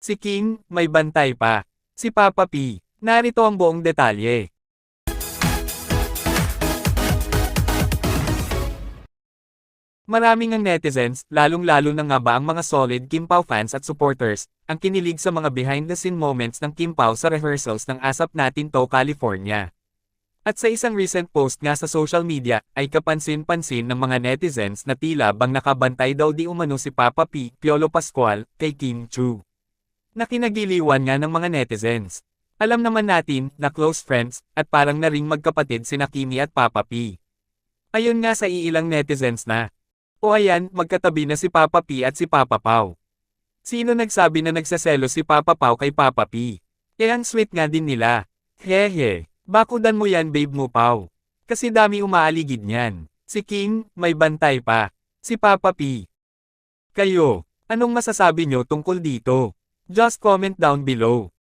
Si Kim, may bantay pa. Si Papa P. Narito ang buong detalye. Maraming ang netizens, lalong-lalo na nga ba ang mga solid Kim Pao fans at supporters, ang kinilig sa mga behind-the-scene moments ng Kim Pao sa rehearsals ng Asap Natin To California. At sa isang recent post nga sa social media, ay kapansin-pansin ng mga netizens na tila bang nakabantay daw di umano si Papa P. Piolo Pascual, kay Kim Chu. Na kinagiliwan nga ng mga netizens. Alam naman natin na close friends at parang na ring magkapatid sina Kimi at Papa P. Ayon nga sa iilang netizens na, o ayan, magkatabi na si Papa P at si Papa Pao. Sino nagsabi na nagsaselo si Papa Pao kay Papa P? Ang sweet nga din nila. Hehe, bakudan mo yan babe mo Pao. Kasi dami umaaligid niyan. Si King, may bantay pa. Si Papa P. Kayo, anong masasabi nyo tungkol dito? Just comment down below.